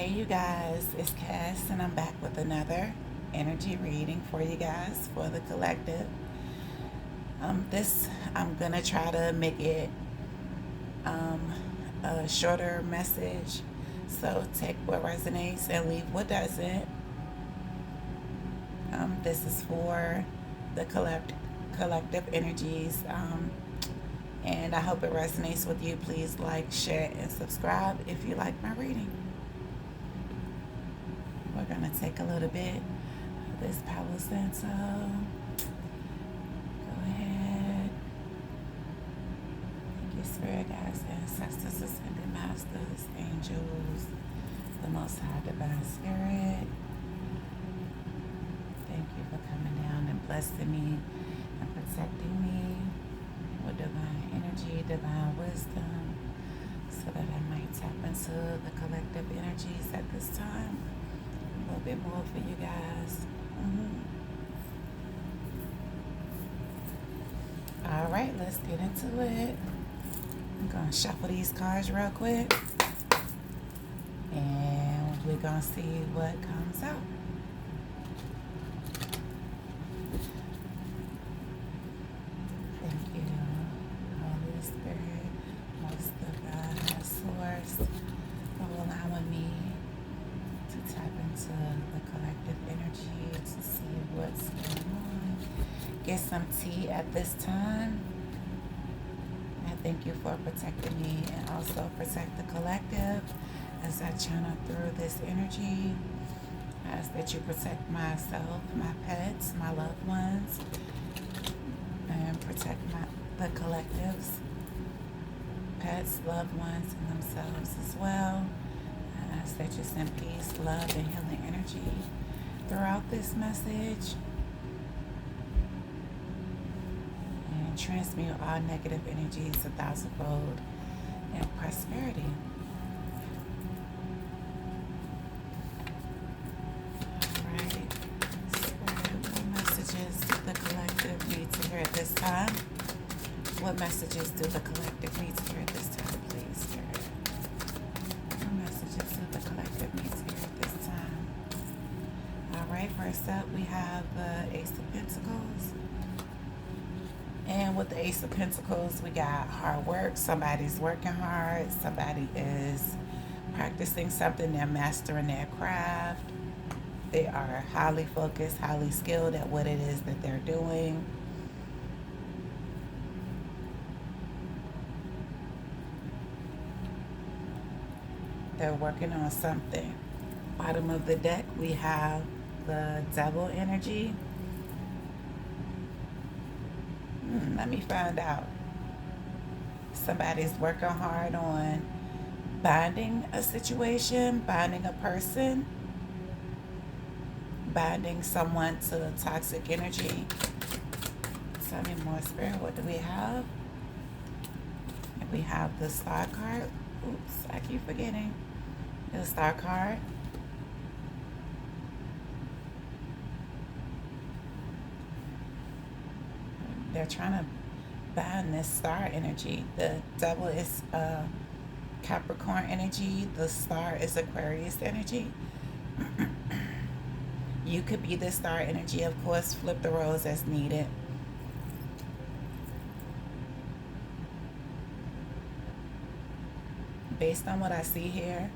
Hey you guys, it's Cass and I'm back with another energy reading for you guys for the collective. This I'm gonna try to make it um, a shorter message, so take what resonates and leave what doesn't. This is for the collective energies, and I hope it resonates with you. Please like, share, and subscribe if you like my reading. We're going to take a little bit of this Palo Santo. Go ahead. Thank you, Spirit Guides, Ancestors, Ascended Masters, Angels, the Most High Divine Spirit. Thank you for coming down and blessing me and protecting me with divine energy, divine wisdom, so that I might tap into the collective energies at this time. A little bit more for you guys. All right, let's get into it. I'm gonna shuffle these cards real quick, and we're gonna see what comes out. Thank you, Holy Spirit, most divine source, for allowing me to tap into the collective energy to see what's going on. Get some tea at this time. And thank you for protecting me and also protect the collective as I channel through this energy. I ask that you protect myself, my pets, my loved ones, and protect the collectives, pets, loved ones, and themselves as well. I ask that you send peace, love, and healing energy throughout this message, and transmute all negative energies 1,000-fold in prosperity. All right, Spirit, what messages do the collective need to hear at this time? What messages do the collective need to hear at this time, please, Spirit? What messages do the collective need to hear at this time? All right, first up we have the Ace of Pentacles. And with the Ace of Pentacles, we got hard work. Somebody's working hard. Somebody is practicing something. They're mastering their craft. They are highly focused, highly skilled at what it is that they're doing. They're working on something. Bottom of the deck, we have the Devil energy. Let me find out. Somebody's working hard on binding a situation, binding a person, binding someone to toxic energy. Tell me more, Spirit. What do we have? And we have the Star card. Oops, I keep forgetting. The Star card. They're trying to bind this star energy. The Devil is Capricorn energy. The Star is Aquarius energy. You could be the star energy, of course. Flip the roles as needed. Based on what I see here,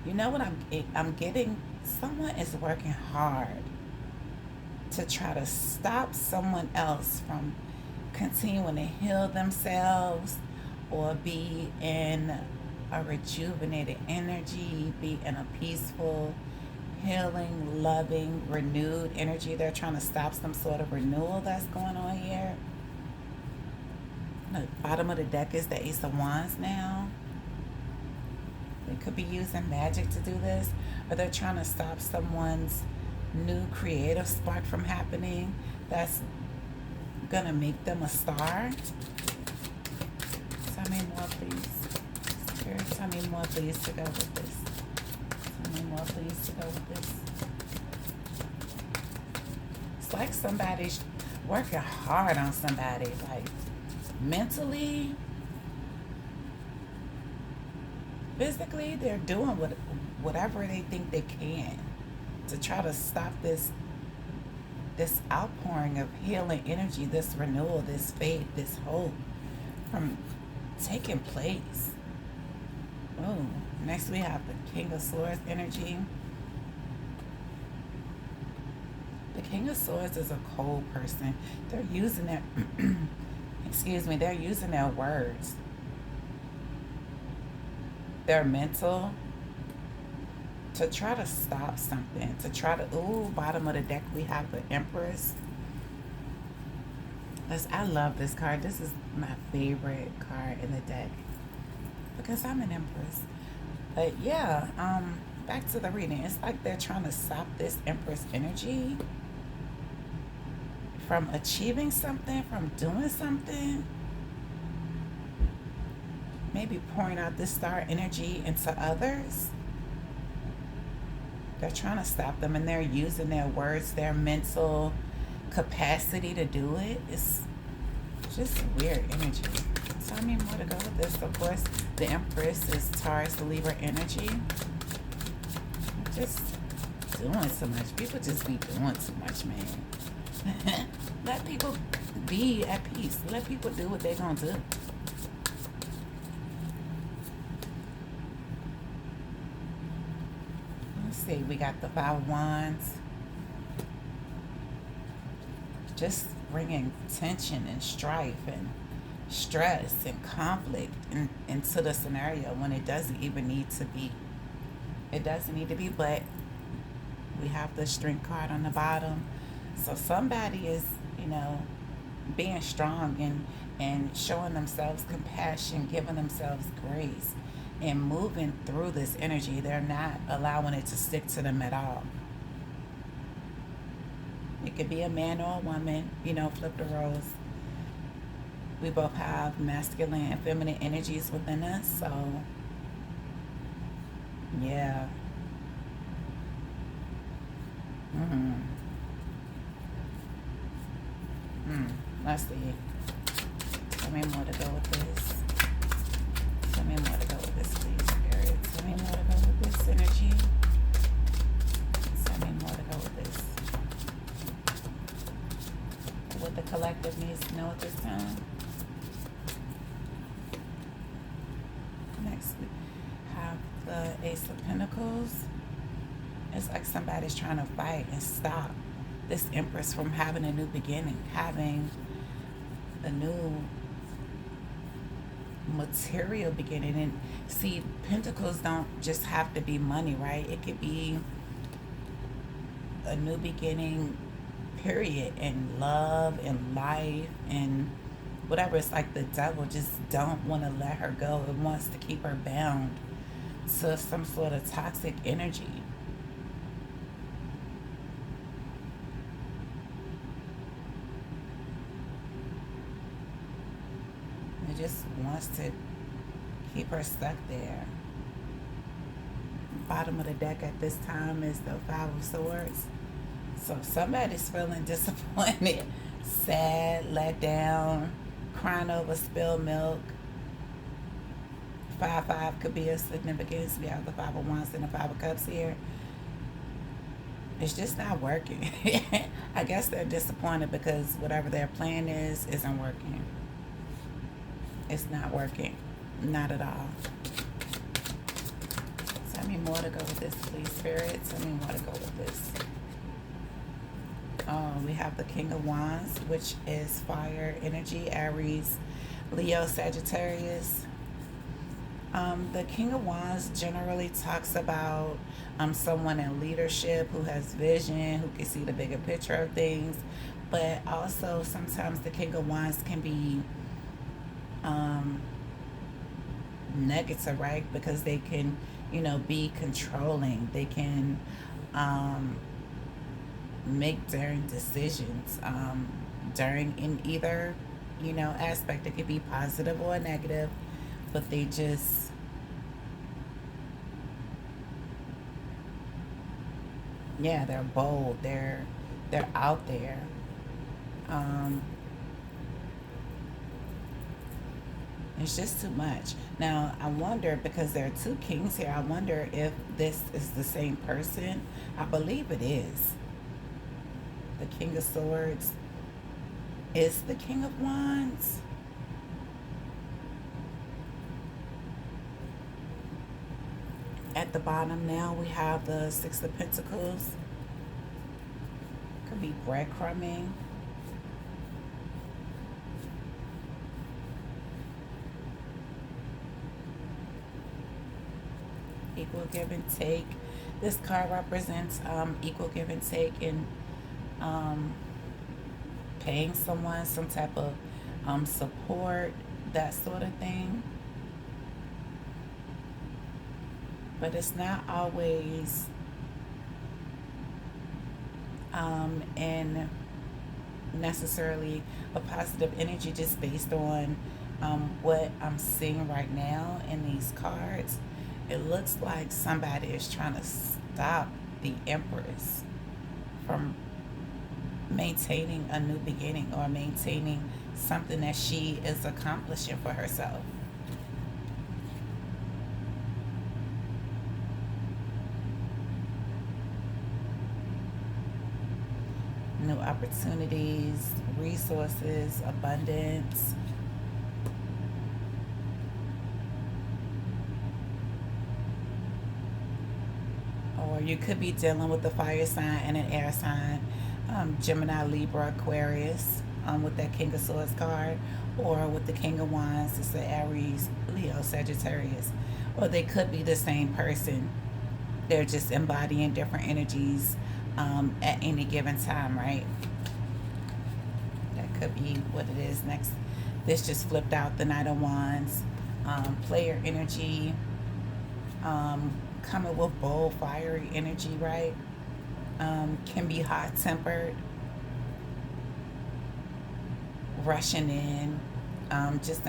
you know what I'm getting? Someone is working hard to try to stop someone else from continuing to heal themselves or be in a rejuvenated energy, be in a peaceful, healing, loving, renewed energy. They're trying to stop some sort of renewal that's going on here. The bottom of the deck is the Ace of Wands now. They could be using magic to do this, or they're trying to stop someone's new creative spark from happening that's gonna make them a star. Tell me more, please. Spirit, tell me more, please, to go with this. Tell me more, please, to go with this. It's like somebody's working hard on somebody, like mentally, physically, they're doing whatever they think they can to try to stop this outpouring of healing energy, this renewal, this faith, this hope from taking place. Oh, next we have the King of Swords energy. The King of Swords is a cold person. They're using their, excuse me, they're using their words, their mental, to try to stop something, to try to, ooh, bottom of the deck we have the Empress. I love this card. This is my favorite card in the deck because I'm an Empress. But yeah, back to the reading. It's like they're trying to stop this Empress energy from achieving something, from doing something. Maybe pouring out this star energy into others. They're trying to stop them, and they're using their words, their mental capacity to do it. It's just weird energy. Tell me more to go with this. Of course, the Empress is Taurus, Libra energy. Just doing too much. People just be doing too much, man. Let people be at peace. Let people do what they're going to do. Let's see. We got the Five of Wands. Just bringing tension and strife and stress and conflict into the scenario when it doesn't even need to be. It doesn't need to be, but we have the Strength card on the bottom. So somebody is, being strong and showing themselves compassion, giving themselves grace, and moving through this energy. They're not allowing it to stick to them at all. It could be a man or a woman, flip the roles. We both have masculine and feminine energies within us, so yeah. Mm-hmm. Let's see. Tell me more to go with this. Tell me more to go with this, please, Spirit. Tell me more to go with this energy. Tell me more to go with this. What the collective needs to know at this time. Next, we have the Ace of Pentacles. It's like somebody's trying to fight and stop this Empress from having a new beginning, having a new material beginning. And see, Pentacles don't just have to be money, right? It could be a new beginning, period, in love and life and whatever. It's like the devil just don't want to let her go. It wants to keep her bound to some sort of toxic energy. It just wants to keep her stuck there. Bottom of the deck at this time is the Five of Swords. So somebody's feeling disappointed, sad, let down, crying over spilled milk. 5-5 could be a significance. We have the Five of Wands and the Five of Cups here. It's just not working. I guess they're disappointed because whatever their plan is isn't working. It's not working. Not at all. Tell me more to go with this, please, Spirit. Tell me more to go with this. We have the King of Wands, which is fire energy, Aries, Leo, Sagittarius. The King of Wands generally talks about someone in leadership who has vision, who can see the bigger picture of things. But also sometimes the King of Wands can be negative, right? Because they can, be controlling. They can make daring decisions during in either, aspect. It could be positive or negative, but they just they're bold. They're out there. It's just too much. Now, I wonder, because there are two kings here, I wonder if this is the same person. I believe it is. The King of Swords is the King of Wands. At the bottom now, we have the Six of Pentacles. Could be breadcrumbing. Equal give and take. This card represents equal give and take in um, paying someone some type of support, that sort of thing. But it's not always in necessarily a positive energy, just based on what I'm seeing right now in these cards. It looks like somebody is trying to stop the Empress from maintaining a new beginning, or maintaining something that she is accomplishing for herself. New opportunities, resources, abundance. Or you could be dealing with a fire sign and an air sign, Gemini, Libra, Aquarius, with that King of Swords card, or with the King of Wands, it's the Aries, Leo, Sagittarius. Or they could be the same person. They're just embodying different energies at any given time, right? That could be what it is next. This just flipped out the Knight of Wands. Player energy, coming with bold, fiery energy, right? Can be hot tempered, rushing in, just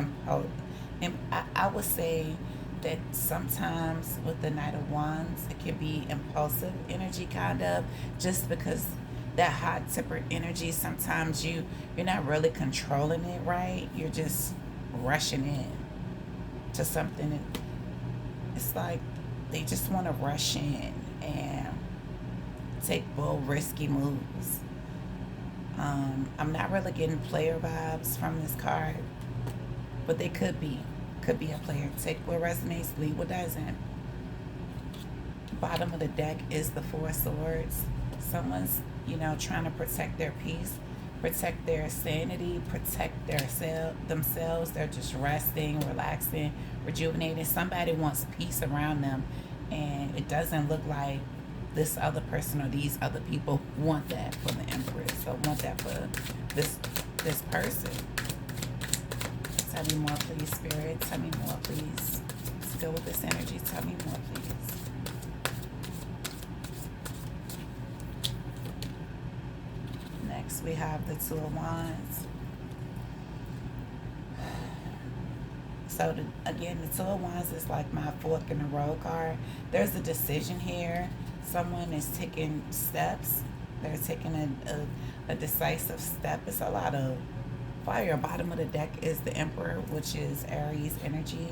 I would say that sometimes with the Knight of Wands, it can be impulsive energy, kind of, just because that hot tempered energy, sometimes you're not really controlling it, right? You're just rushing in to something. It's like they just want to rush in and take bold, risky moves. I'm not really getting player vibes from this card, but they could be. Could be a player. Take what resonates, leave what doesn't. Bottom of the deck is the Four of Swords. Someone's, trying to protect their peace, protect their sanity, protect themselves. They're just resting, relaxing, rejuvenating. Somebody wants peace around them, and it doesn't look like this other person or these other people want that for the Empress, or want that for this person. Tell me more, please, Spirit. Tell me more, please. Let's go with this energy. Tell me more, please. Next, we have the Two of Wands. So, again, the Two of Wands is like my fork in the road card. There's a decision here. Someone is taking steps. They're taking a decisive step. It's a lot of fire. Bottom of the deck is the Emperor, which is Aries energy.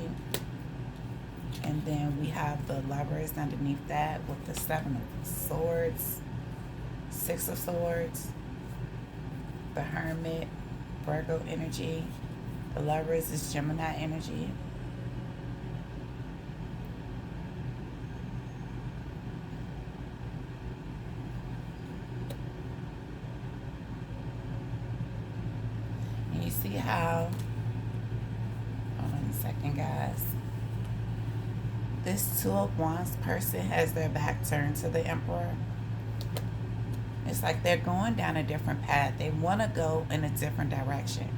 And then we have the Lovers underneath that with the Seven of Swords, Six of Swords, the Hermit, Virgo energy. The Lovers is Gemini energy. And you see how, hold on a second, guys. This Two of Wands person has their back turned to the Emperor. It's like they're going down a different path. They want to go in a different direction.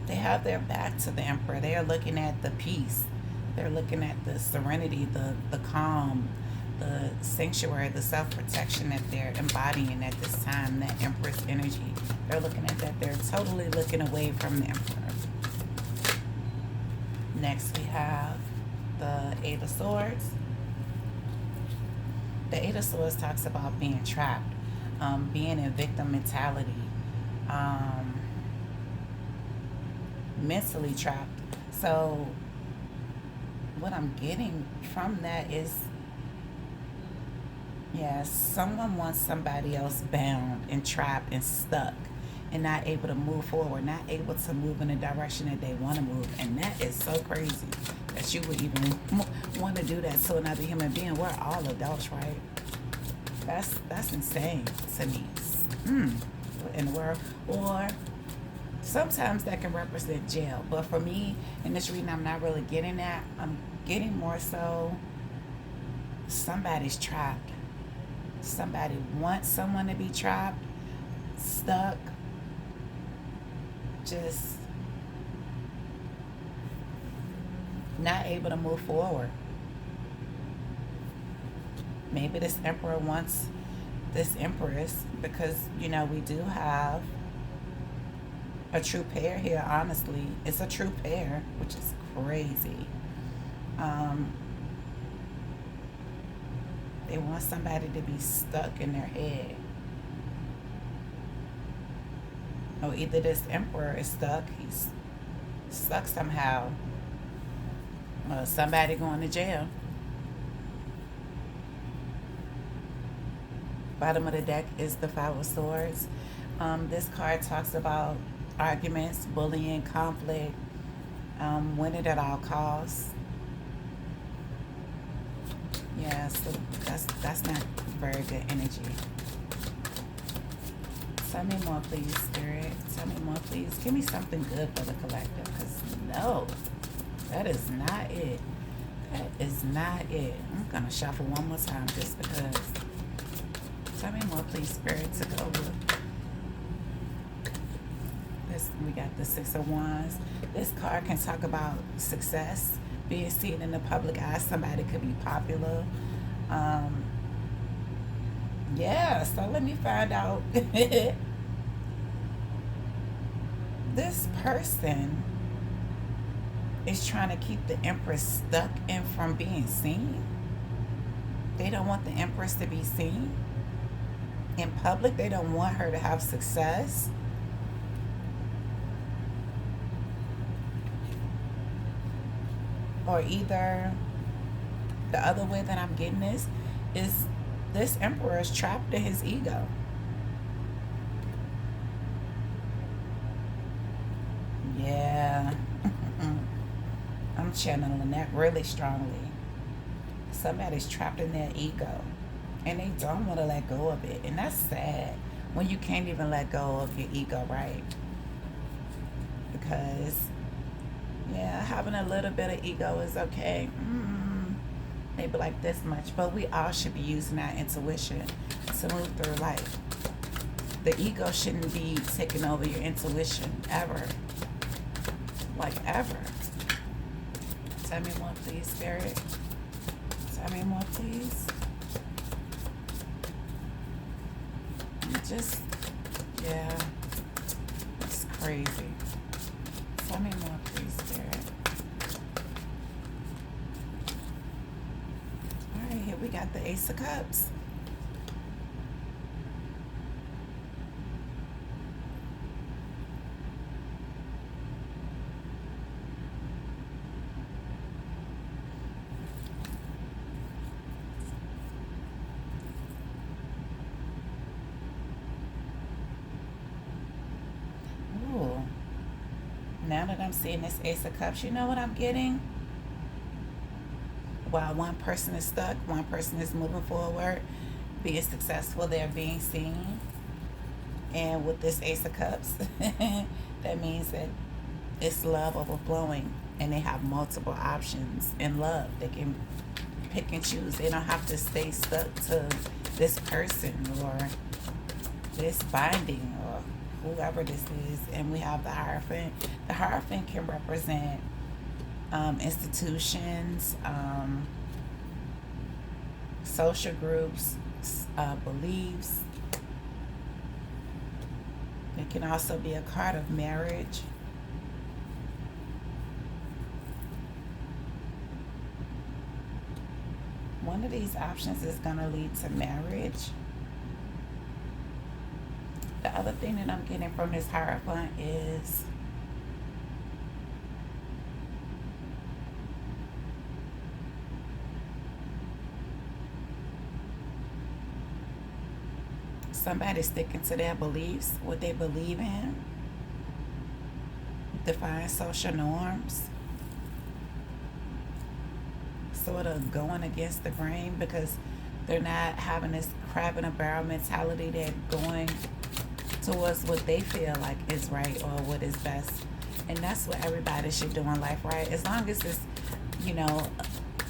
They have their back to the Emperor. They are looking at the peace. They're looking at the serenity, the calm, the sanctuary, the self-protection that they're embodying at this time, that Empress energy. They're looking at that. They're totally looking away from the Emperor. Next, we have the Eight of Swords. The Eight of Swords talks about being trapped, being in victim mentality, mentally trapped. So what I'm getting from that is, yeah, someone wants somebody else bound and trapped and stuck and not able to move forward, not able to move in the direction that they want to move. And that is so crazy that you would even want to do that to another human being. We're all adults, right? That's insane to me. What in the world? Or sometimes that can represent jail. But for me, in this reading, I'm not really getting that. I'm getting more so somebody's trapped. Somebody wants someone to be trapped, stuck, just not able to move forward. Maybe this emperor wants this empress because, you know, we do have a true pair here, honestly. It's a true pair, which is crazy. Um, they want somebody to be stuck in their head. Or either this emperor is stuck, he's stuck somehow, or somebody going to jail. Bottom of the deck is the Five of Swords. This card talks about arguments, bullying, conflict, winning at all costs. Yeah, so that's not very good energy. Tell me more, please, Spirit. Tell me more, please. Give me something good for the collective, because no, that is not it. That is not it. I'm going to shuffle one more time just because. Tell me more, please, Spirit, to go with this. We got the Six of Wands. This card can talk about success, being seen in the public eye. Somebody could be popular. Yeah, so let me find out. This person is trying to keep the Empress stuck and from being seen. They don't want the Empress to be seen in public. They don't want her to have success. Or either the other way that I'm getting this is this emperor is trapped in his ego. Yeah. I'm channeling that really strongly. Somebody's trapped in their ego and they don't want to let go of it. And that's sad when you can't even let go of your ego, right? Because, yeah, having a little bit of ego is okay. Maybe like this much. But we all should be using our intuition to move through life. The ego shouldn't be taking over your intuition ever. Like ever. Tell me more, please, Spirit. Tell me more, please. Just, yeah, it's crazy. Tell me more, please, Spirit. All right, here we got the Ace of Cups. Ooh. Now that I'm seeing this Ace of Cups, you know what I'm getting? While one person is stuck, one person is moving forward, being successful, they're being seen. And with this Ace of Cups, that means that it's love overflowing and they have multiple options in love. They can pick and choose. They don't have to stay stuck to this person or this binding or whoever this is. And we have the Hierophant. The Hierophant can represent institutions, social groups, beliefs. It can also be a card of marriage. One of these options is going to lead to marriage. The other thing that I'm getting from this Hierophant is Somebody's sticking to their beliefs, what they believe in, defying social norms, sort of going against the grain because they're not having this crab in a barrel mentality. They're going towards what they feel like is right or what is best. And that's what everybody should do in life, right? As long as it's, you know,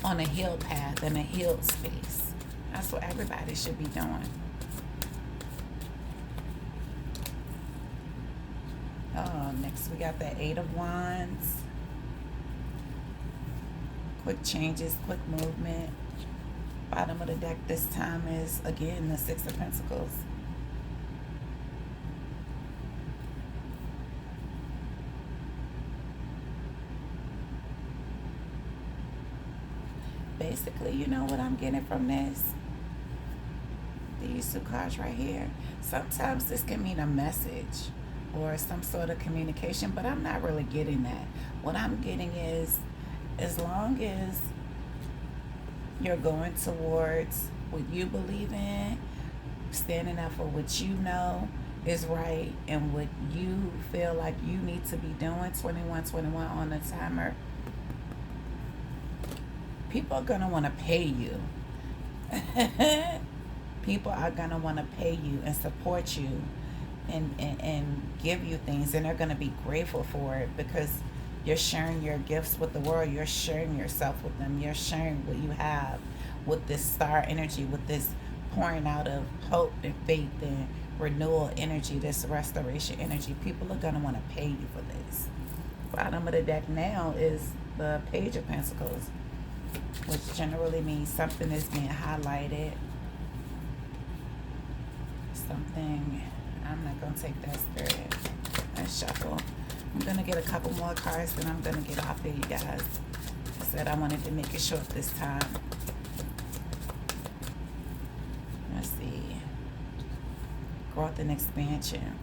on a healed path and a healed space. That's what everybody should be doing. Oh, next we got the Eight of Wands. Quick changes, quick movement. Bottom of the deck this time is, again, the Six of Pentacles. Basically, you know what I'm getting from this? These two cards right here. Sometimes this can mean a message or some sort of communication, but I'm not really getting that. What I'm getting is, as long as you're going towards what you believe in, standing up for what you know is right and what you feel like you need to be doing, 2121 on the timer, people are going to want to pay you. People are going to want to pay you and support you and give you things, and they're going to be grateful for it because you're sharing your gifts with the world. You're sharing yourself with them. You're sharing what you have with this star energy, with this pouring out of hope and faith and renewal energy, this restoration energy. People are going to want to pay you for this. Bottom of the deck now is the Page of Pentacles, which generally means something is being highlighted. Something, I'm not going to take that spirit. I shuffle. I'm going to get a couple more cards, then I'm going to get off here, you guys. I said I wanted to make it short this time. Let's see. Growth and expansion.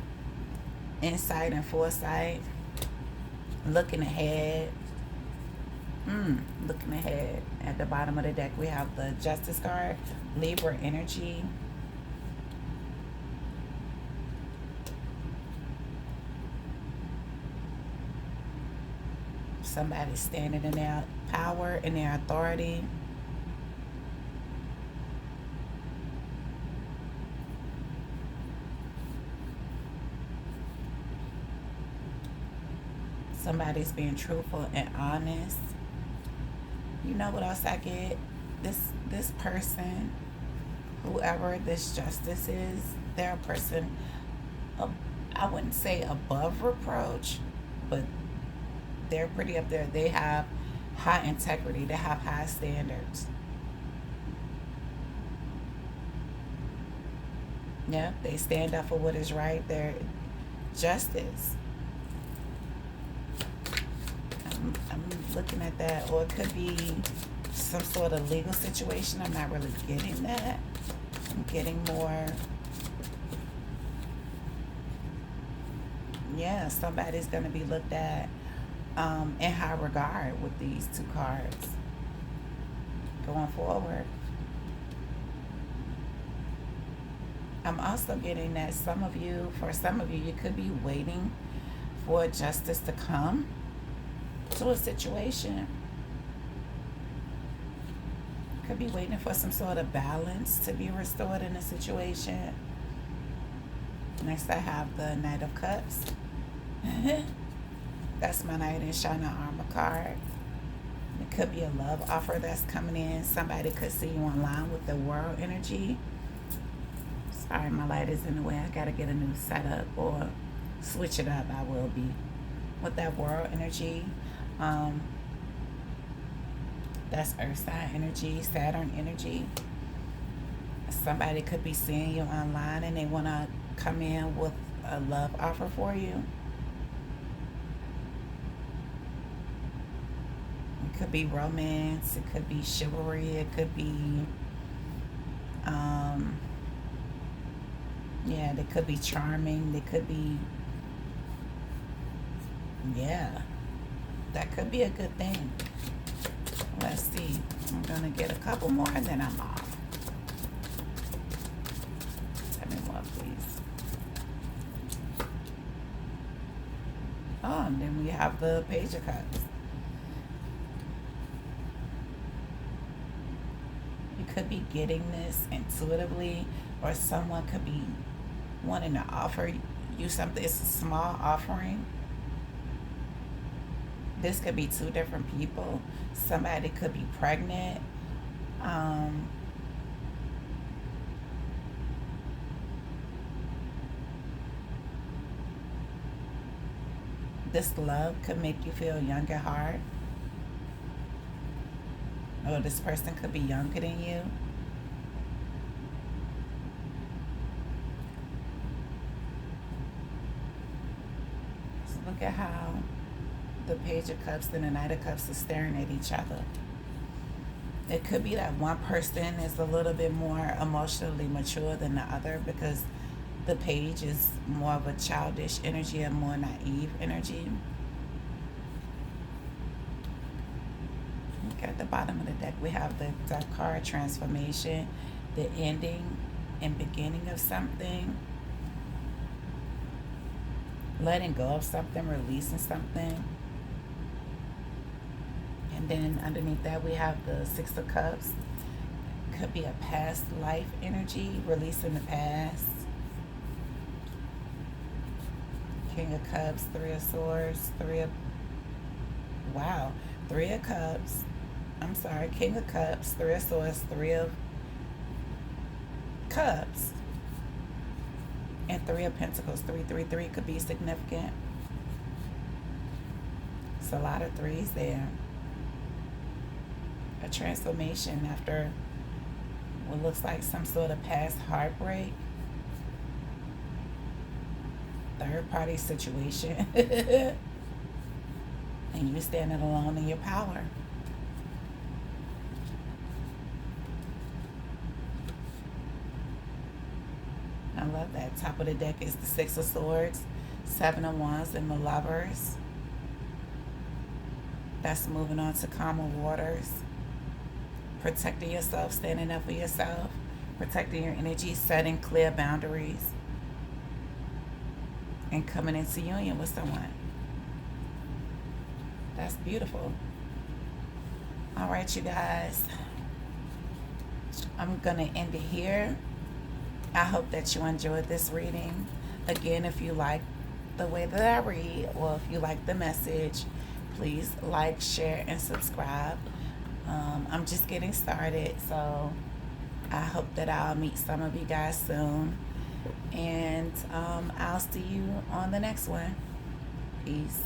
Insight and foresight. Looking ahead. Looking ahead. At the bottom of the deck, we have the Justice card. Libra energy. Somebody standing in their power and their authority. Somebody's being truthful and honest. You know what else I get? This person, whoever this justice is, they're a person, I wouldn't say above reproach, but they're pretty up there. They have high integrity. They have high standards. Yeah, they stand up for what is right. They're justice. I'm looking at that. Or it could be some sort of legal situation. I'm not really getting that. I'm getting more, yeah, somebody's going to be looked at in high regard with these two cards going forward. I'm also getting that for some of you, you could be waiting for justice to come to a situation. Could be waiting for some sort of balance to be restored in a situation. Next, I have the Knight of Cups. That's my Knight in Shining Armor card. It could be a love offer that's coming in. Somebody could see you online with the World energy. Sorry, my light is in the way. I got to get a new setup or switch it up. I will be. With that World energy, that's Earth sign energy, Saturn energy. Somebody could be seeing you online and they want to come in with a love offer for you. It could be romance, it could be chivalry, it could be, yeah, they could be charming, they could be, yeah, that could be a good thing. Let's see, I'm gonna get a couple more and then I'm off. 7 more, please. Oh, and then we have the Page of Cups. You could be getting this intuitively, or someone could be wanting to offer you something. It's a small offering. This could be two different people. Somebody could be pregnant. Um, this love could make you feel young at heart. Or this person could be younger than you. So look at how the Page of Cups and the Knight of Cups are staring at each other. It could be that one person is a little bit more emotionally mature than the other, because the Page is more of a childish energy and more naive energy. Look at the bottom of the deck. We have the Death card, transformation, the ending and beginning of something, letting go of something, releasing something. And then underneath that, we have the Six of Cups. Could be a past life energy, releasing the past. King of Cups, Three of Swords, Three of Cups. I'm sorry, King of Cups, Three of Swords, Three of Cups, and Three of Pentacles. 333 could be significant. It's a lot of threes there. A transformation after what looks like some sort of past heartbreak. Third party situation. And you standing alone in your power. I love that. Top of the deck is the Six of Swords, Seven of Wands, and the Lovers. That's moving on to calmer waters. Protecting yourself, standing up for yourself, protecting your energy, setting clear boundaries, and coming into union with someone. That's beautiful. All right, you guys. I'm going to end it here. I hope that you enjoyed this reading. Again, if you like the way that I read, or if you like the message, please like, share, and subscribe. I'm just getting started, so I hope that I'll meet some of you guys soon. And I'll see you on the next one. Peace.